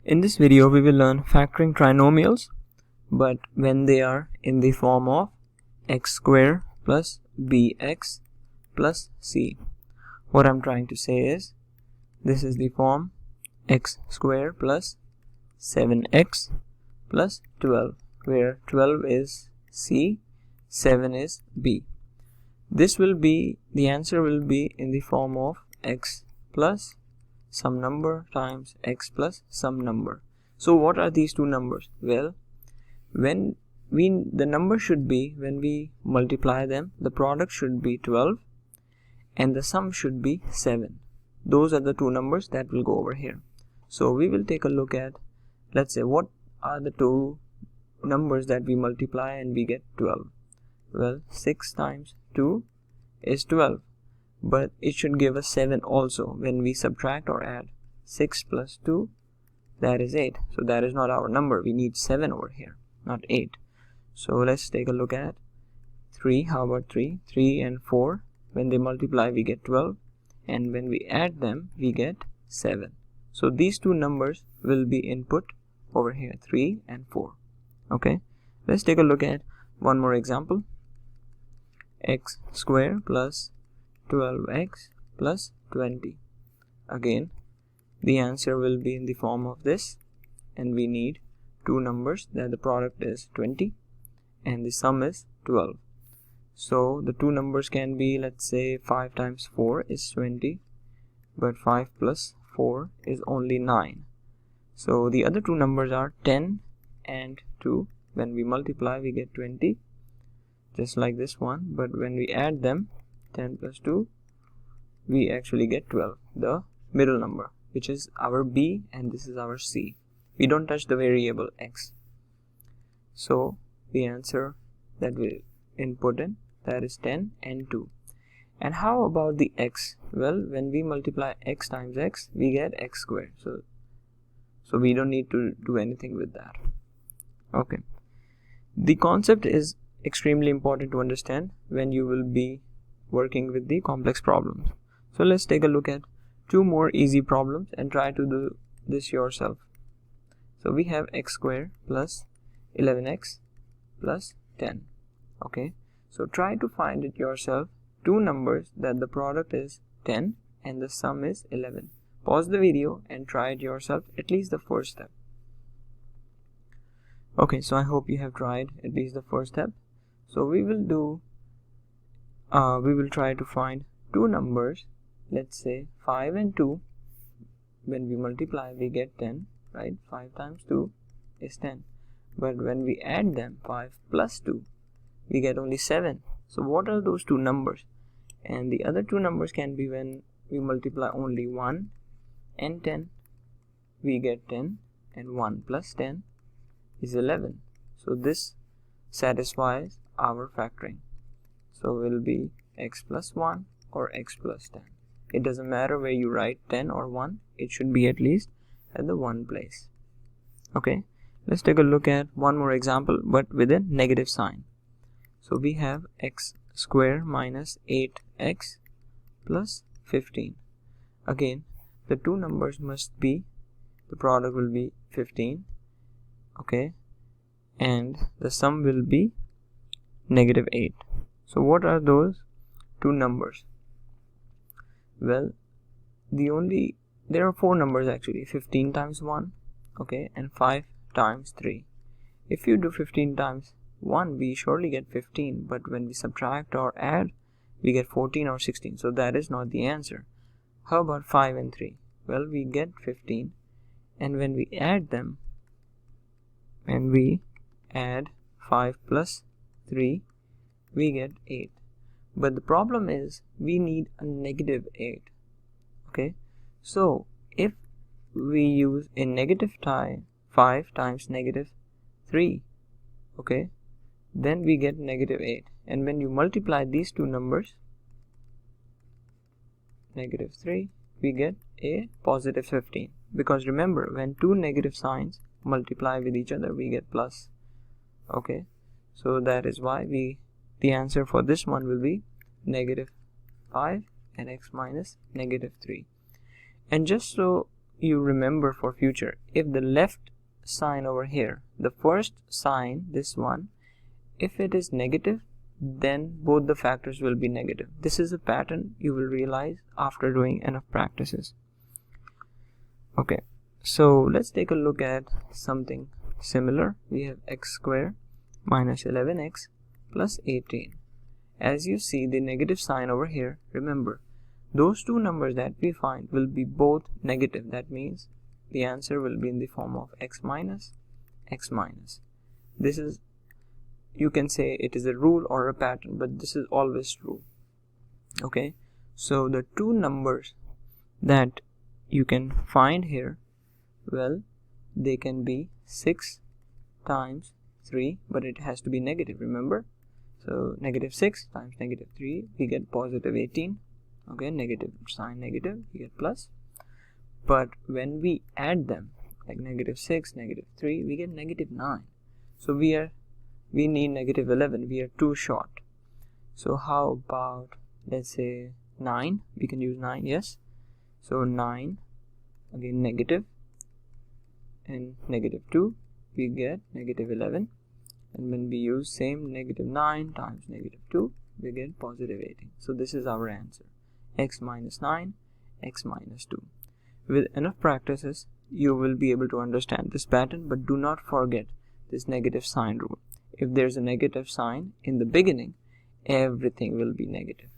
In this video, we will learn factoring trinomials, but when they are in the form of x square plus bx plus c. What I'm trying to say is, this is the form x square plus 7x plus 12, where 12 is c, 7 is b. This will be, the answer will be in the form of x plus some number times x plus some number. So what are these two numbers? Well, the number should be, when we multiply them, the product should be 12 and the sum should be 7. Those are the two numbers that will go over here. So we will take a look at, let's say, what are the two numbers that we multiply and we get 12. Well, 6 times 2 is 12, but it should give us 7 also when we subtract or add. 6 plus 2, that is 8. So that is not our number. We need 7 over here, not 8. So let's take a look at 3. How about 3? 3 and 4, when they multiply we get 12, and when we add them we get 7. So these two numbers will be input over here, 3 and 4. Okay, let's take a look at one more example. X square plus 12x plus 20. Again, the answer will be in the form of this, and we need two numbers that the product is 20 and the sum is 12. So the two numbers can be, let's say, 5 times 4 is 20, but 5 plus 4 is only 9. So the other two numbers are 10 and 2. When we multiply we get 20, just like this one, but when we add them, 10 plus 2, we actually get 12, the middle number, which is our b and this is our c. We don't touch the variable x. So the answer that we input in, that is 10 and 2. And how about the x? Well, when we multiply x times x, we get x squared. So we don't need to do anything with that. Okay. The concept is extremely important to understand when you will be working with the complex problems. So let's take a look at two more easy problems and try to do this yourself. So we have x squared plus 11x plus 10. Okay, so try to find it yourself, two numbers that the product is 10 and the sum is 11. Pause the video and try it yourself, at least the first step. Okay, so I hope you have tried at least the first step. So we will try to find two numbers, let's say 5 and 2. When we multiply we get 10, right? 5 times 2 is 10, but when we add them, 5 plus 2, we get only 7. So what are those two numbers? And the other two numbers can be when we multiply only 1 and 10, we get 10, and 1 plus 10 is 11. So this satisfies our factoring. So will be x plus 1 or x plus 10. It doesn't matter where you write 10 or 1, it should be at least at the one place. Okay, let's take a look at one more example, but with a negative sign. So we have x square minus 8x plus 15. Again, the two numbers must be, the product will be 15. Okay, and the sum will be negative 8. So what are those two numbers? Well, there are four numbers actually, 15 times 1, okay, and 5 times 3. If you do 15 times 1, we surely get 15, but when we subtract or add, we get 14 or 16. So that is not the answer. How about 5 and 3? Well, we get 15, and when we add them, and we add 5 plus 3, we get 8. But the problem is we need a negative 8. Okay, so if we use a negative 5 times negative 3, okay, then we get negative 8. And when you multiply these two numbers, negative 3, we get a positive 15. Because remember, when two negative signs multiply with each other, we get plus. Okay, so that is why the answer for this one will be negative 5 and x minus negative 3. And just so you remember for future, if the left sign over here, the first sign, this one, if it is negative, then both the factors will be negative. This is a pattern you will realize after doing enough practices. Okay, so let's take a look at something similar. We have x squared minus 11x plus 18. As you see the negative sign over here, remember, those two numbers that we find will be both negative. That means the answer will be in the form of x minus x minus. This is, you can say it is a rule or a pattern, but this is always true. Okay, so the two numbers that you can find here, well, they can be 6 times 3, but it has to be negative, remember. So negative 6 times negative 3, we get positive 18. Okay, negative sign negative, we get plus. But when we add them, like negative 6, negative 3, we get negative 9. So we need negative 11. We are too short. So how about, let's say 9? We can use 9, yes. So 9, again negative, and negative 2, we get negative 11. And when we use same negative 9 times negative 2, we get positive 18. So this is our answer, x minus 9, x minus 2. With enough practices, you will be able to understand this pattern, but do not forget this negative sign rule. If there's a negative sign in the beginning, everything will be negative.